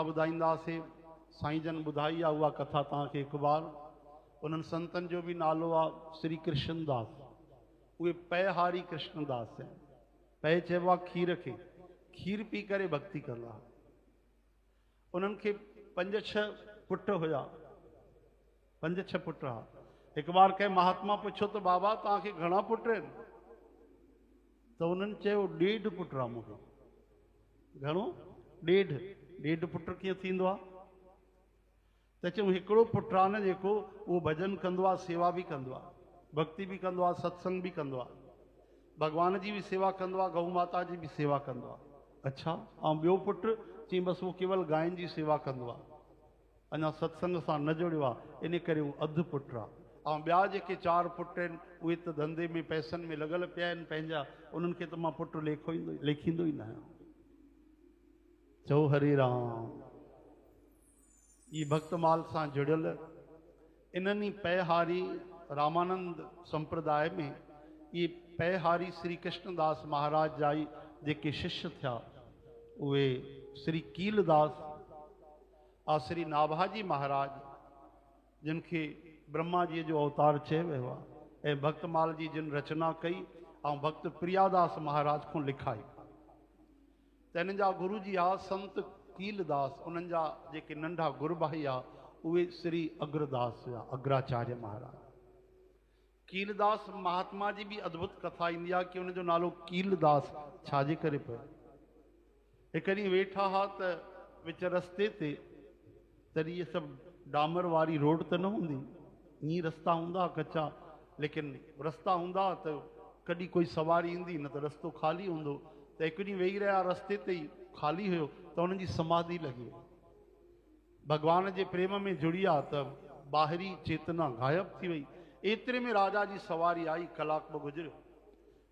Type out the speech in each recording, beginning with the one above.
ॿुधाईंदासीं। साईं जन ॿुधाई आहे उहा कथा तव्हांखे हिकु बार। उन्हनि संतनि जो बि नालो आहे श्री कृष्णदास। उहे पयहारी कृष्णदास आहिनि। पय चइबो आहे खीर खे। खीर पी करे भक्ति कंदा। उन्हनि खे 5-6 पुट हुया। 5-6 पुट हुआ। हिकु बार कंहिं महात्मा पुछो त बाबा तव्हांखे घणा पुट आहिनि? त उन्हनि चयो 1.5 पुट आहे मूंखे। घणो? 1.5 पुट कीअं थींदो आहे? त चयूं हिकिड़ो पुट आहे न जेको उहो भॼन कंदो आहे, सेवा बि कंदो आहे, भक्ति बि कंदो आहे, सत्संग बि कंदो आहे, भॻवान जी बि सेवा कंदो आहे, गौ माता जी बि सेवा कंदो आहे। अच्छा, ऐं ॿियो पुट चई बसि उहो केवल गांयुनि जी सेवा कंदो आहे, अञा सत्संग सां न जुड़ियो आहे, इन करे उहो अधु पुट आहे। ऐं ॿिया जेके 4 पुट आहिनि उहे त धंधे में पैसनि में लॻल पिया आहिनि पंहिंजा, उन्हनि खे त मां पुट लेखींदो ई न आहियां। चओ हरे राम। ये भक्तमाल सां जुड़ियल इन्हनि पयहारी रामानंद संप्रदाय में ये पयहारी श्री कृष्णदास महाराज जा ई जेके शिष्य थिया उहे श्री कीलदास और श्री नाभाजी महाराज, जिनके ब्रह्मा जी जो अवतार चयो वियो आहे, ऐं भक्तमाल जी जिन रचना कई ऐं भक्त प्रियादास महाराज को लिखाई। त इन्हनि जा गुरु जी आहे संत कीलदास। उन्हनि जा जेके नंढा गुरु भाई आहे उहे श्री अग्रदास हुआ, अग्राचार्य महाराज। कीलदास महात्मा जी भी अद्भुत कथा ईंदी आहे कि उनजो नालो कीलदास छाजे करे पियो। हिकु ॾींहुं वेठा हा त विच रस्ते ते, तॾहिं इहे सभु डामर वारी रोड त न हूंदी, ईअं रस्ता हूंदा कच्चा, लेकिन रस्ता हूंदा त कॾहिं कोई सवारी ईंदी, न त रस्तो ख़ाली हूंदो। त हिकु ॾींहुं वेही रहिया, रस्ते ते ई ख़ाली हुयो, त उन्हनि जी समाधि लॻी। भगवान जे प्रेम में जुड़ी आहे त ॿाहिरी चेतना गायब थी वई। एतिरे में राजा जी सवारी आई, कलाक ॿ गुज़रियो।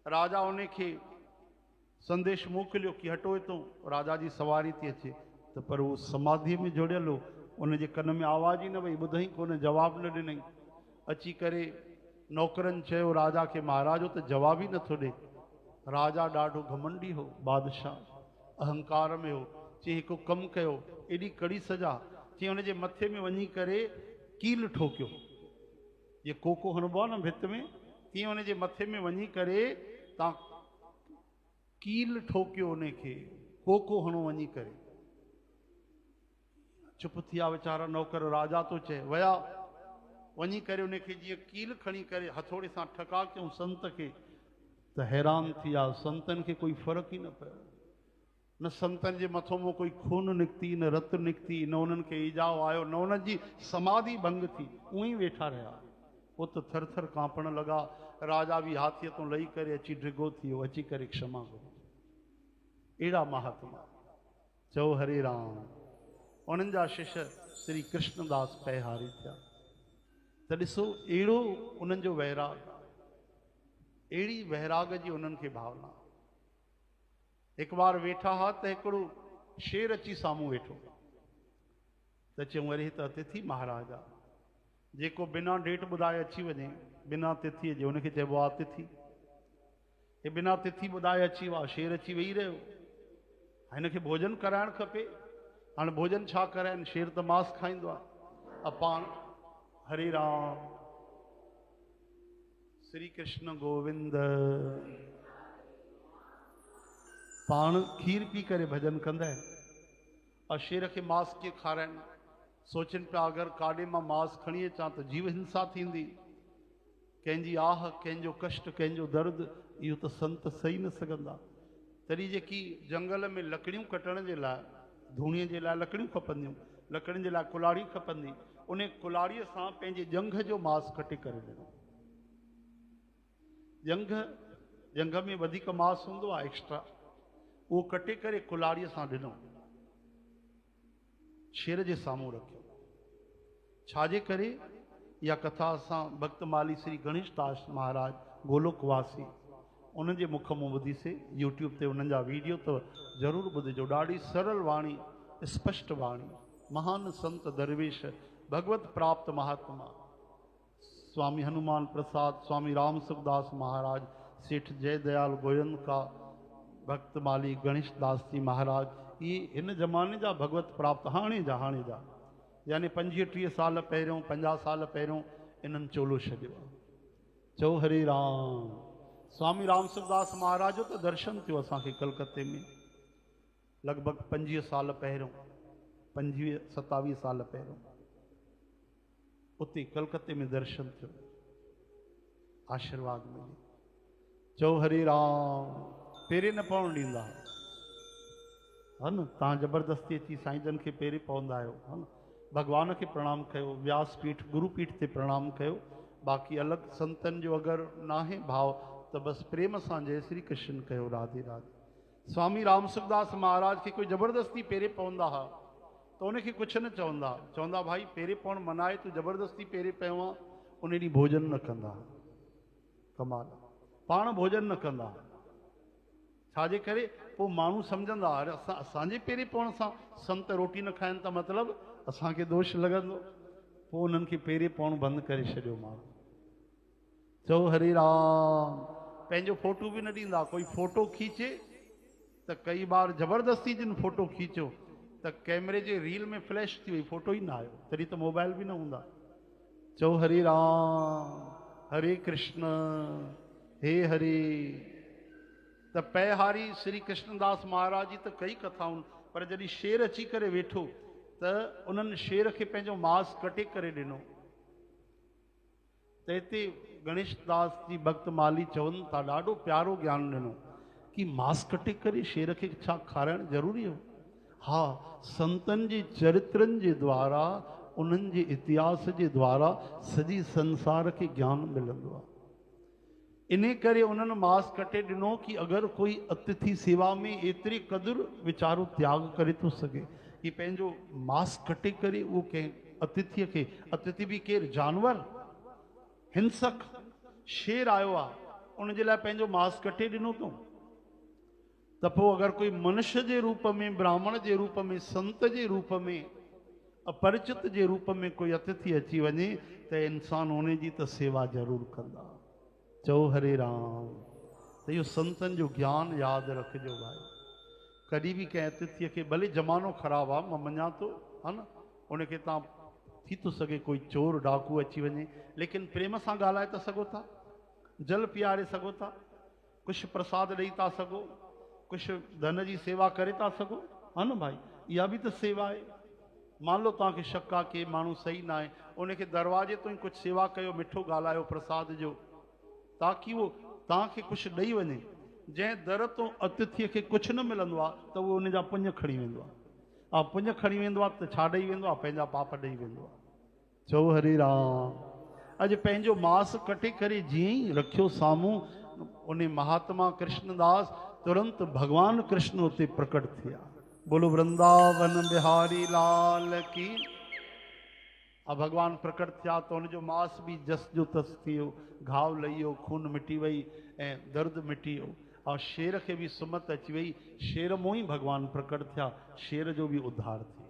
राजा उन खे संदेश मोकिलियो कि हटो हितों, राजा जी सवारी थी अचे। त पर उहो समाधि में जुड़ियल हो, उनजे कन में आवाज़ ई न वई, ॿुधई कोन, जवाब न ॾिनई। अची करे नौकरनि चयो राजा खे, महाराज त जवाब ई नथो ॾे। राजा ॾाढो घमंडी हो, बादशाह अहंकार में हो। चई हिकु कमु कयो, एॾी कड़ी सजा, चई हुनजे मथे में वञी करे कील ठोकियो। ये कोको हणबो आहे न भित में, तीअं हुनजे मथे में वञी करे तव्हां कील ठोकियो, उनखे कोको हणो वञी करे। चुप थी विया वीचारा नौकर, राजा तो चए। विया, वञी करे उनखे जीअं कील खणी करे हथोड़े सां ठका कयूं संत खे, त हैरान थी विया। संतनि खे कोई फ़र्क़ु ई न पियो। न संतनि जे मथों में कोई खून निकिती, न रत निकिती, न उन्हनि खे ईजाव आयो, न उन्हनि जी समाधि भंग थी, उअं ई वेठा रहिया। वो तो थर थर कांपण लगा। राजा भी हाथीअ तो लही करे अची ड्रिगो थी वियो, अची करे क्षमा करो। अहिड़ा महात्मा। चओ हरे राम। उन्हनि जा शिष्य श्री कृष्णदास पयहारी थिया। त ॾिसो अहिड़ो उन्हनि जो वैराग, अहिड़ी वैराग जी उन्हनि खे भावना। हिकु बार वेठा हा त हिकिड़ो शेर अची साम्हूं वेठो। त चयूं अरे त अतिथि महाराज आहे, जेको बिना डेट ॿुधाए अची वञे, बिना तिथीअ जे, हुनखे चइबो आहे अतिथि। हे बिना तिथि ॿुधाए अची वियो आहे, शेर अची वेही रहियो, हिनखे भोजन कराइणु खपे। हाणे भोजन छा कराइनि, शेर त मांस खाईंदो आहे। पाण हरे राम, श्री कृष्ण गोविंद। पाण खीर पी करे भजन कंदा आहिनि, और शेर खे मांस कीअं खाराइनि। सोचनि पिया अगरि काॾे मां मांस खणी अचां त जीव हिंसा थींदी, कंहिंजी आह, कंहिंजो कष्ट, कंहिंजो दर्द, इहो त संत सही न सघंदा। तॾहिं जेकी जंगल में लकड़ियूं कटण जे लाइ, धूणीअ जे लाइ लकड़ियूं खपंदियूं, लकड़ियुनि जे लाइ कुल्हाड़ी खपंदी, उन कुल्हाड़ीअ सां पंहिंजे जंघ जो मांस कटे करे ॾिनो। जंघ में वधीक मांस हूंदो आहे एक्स्ट्रा, उहो कटे करे कुल्हाड़ीअ सां ॾिनो, शेर जे साम्हूं रखियो। छाजे करे? इहा कथा असां भक्तमाली श्री गणेश दास महाराज गोलोकवासी, उन्हनि जे मुख मां ॿुधीसीं। यूट्यूब ते उन्हनि जा वीडियो त ज़रूरु ॿुधिजो। ॾाढी सरल वाणी, स्पष्ट वाणी। महान संत दरवेश, भगवत प्राप्त महात्मा स्वामी हनुमान प्रसाद, स्वामी राम सुखदास महाराज, सेठ जय दयाल गोयन का, भक्तमाली गणेश दास जी महाराज, ये इन ज़माने जा भगवत प्राप्त हाणे जा यानी 25-30 साल पहिरियों 50 साल पहिरियों इन्हनि चोलो छॾियो आहे। चओ हरे राम। स्वामी राम सुखदास महाराज जो तो दर्शन थियो असांखे कलकत्ते में लगभग 25 साल पहिरियों 25-27 साल पहिरियों उते कलकत्ते में दर्शन थियो, आशीर्वाद मिले। चओ हरे राम। पेरे न पवण ॾींदा है न, तव्हां जबरदस्ती अची साईं जन खे पेरे पवंदा आहियो है न। भगवान के प्रणाम कयो, व्यासपीठ गुरुपीठ ते प्रणाम कयो। बाक़ी अलग संतन जो अगर नाहे भाव तो बस प्रेम से जय श्री कृष्ण कयो, राधे राधे। स्वामी राम सुखदास महाराज के कोई जबरदस्ती पेरे पवंदा हा तो उनखे कुछ न चवंदा, चवंदा भाई पेरे पवण मनाए तू जबरदस्ती पेरे पयो आहे, उन ॾींहुं भोजन न कंदा। कमाल, पाण भोजन न कंदा। छाजे करे पोइ माण्हू सम्झंदा अरे असांजे पेरे पवण सां संत रोटी न खाइनि था मतिलबु असांखे दोष लॻंदो। पोइ उन्हनि खे पेरे पवण बंदि करे छॾियो माण्हू। चओ हरे राम। पंहिंजो फोटो बि न ॾींदा। कोई फोटो खींचे त कई बार जबरदस्ती जिन फोटो खींचो त कैमरे जे रील में फ्लैश थी वई, फोटो ही ना आयो, तॾहिं त मोबाइल भी न हूंदा। चओ हरे राम। हरे कृष्ण हे हरे। त पैहारी श्री कृष्णदास महाराज जी त कई कथाऊं, पर जॾहिं शेर अची करे वेठो त उन्हनि शेर खे पंहिंजो मांस कटे करे ॾिनो। त हिते गणेश दास जी भक्त माली चवनि था ॾाढो प्यारो ज्ञान ॾिनो कि मांस कटे करे शेर खे छा खाराइण ज़रूरी हो। हाँ, संतन जे चरित्रन जे द्वारा उन्हनि जे इतिहास जे द्वारा सॼी संसार के ज्ञान मिलंदो आहे। इन करे उन्हनि मांस कटे ॾिनो कि अगर कोई अतिथि सेवा में एतिरी क़दुरु वीचारो त्याग करे थो सघे कि पंहिंजो मांस कटे करे उहो कंहिं अतिथि खे, अतिथि भी केरु जानवर हिंसक शेर आयो आहे उन जे लाइ पंहिंजो मांस कटे ॾिनो अथऊं। त पोइ अगर कोई मनुष्य जे रूप में, ब्राह्मण जे रूप में, संत जे रूप में, अपरिचित जे रूप में कोई अतिथि अची वञे त इंसान उन जी त सेवा ज़रूर कंदा। चओ हरे राम। त इहो संतन जो ज्ञान यादि रखिजो भाई। कॾहिं बि कंहिं अतिथि खे, भले ज़मानो ख़राबु आहे मां मञा थो है न, उनखे तव्हां थी थो सघे कोई चोर डाकू अची वञे, लेकिन प्रेम सां ॻाल्हाए था सघो था, जल पीआरे सघो था, कुछ प्रसाद ॾेई था सघो, कुछ धन जी सेवा करे था सघो, है न भाई। इहा भी तो सेवा है। मान लो तव्हांखे शक आहे कि माण्हू सही ना आहे, उनखे दरवाजे तो ही कुछ सेवा कयो, मिठो ॻाल्हायो प्रसाद जो, ताकि वो तव्हांखे कुछ ॾेई वञे। जंहिं दर तो अतिथि खे कुछ न मिलंदो आहे त उहो उन जा पुञ खणी वेंदो आहे, पुञ खणी वेंदो आहे त छा ॾेई वेंदो आहे, पंहिंजा पाप ॾेई वेंदो आहे। चओ हरे राम। अॼु पंहिंजो मांस कटे करे जीअं ई रखियो साम्हूं, उन महात्मा कृष्णदास तुरंत भगवान कृष्ण उते प्रकट थिया। बोलो वृंदावन बिहारी लाल की। अब भगवान प्रकट थिया तो उनजो मांस भी जस जो तस थियो, घाव लही वियो, खून मिटी वई ऐं दर्द मिटी वियो। और शेर के भी सुमत अची वई, शेर मों ही भगवान प्रकट थिया, शेर जो भी उद्धार थियो।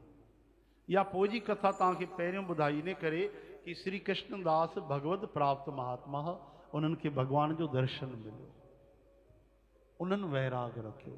या पोइ जी कथा तव्हांखे पहिरियों ॿुधाई इन करे कि श्री कृष्णदास भगवत प्राप्त महात्मा, उन्हनि खे भगवान जो दर्शन मिलियो, उन्हनि वैराग रखियो।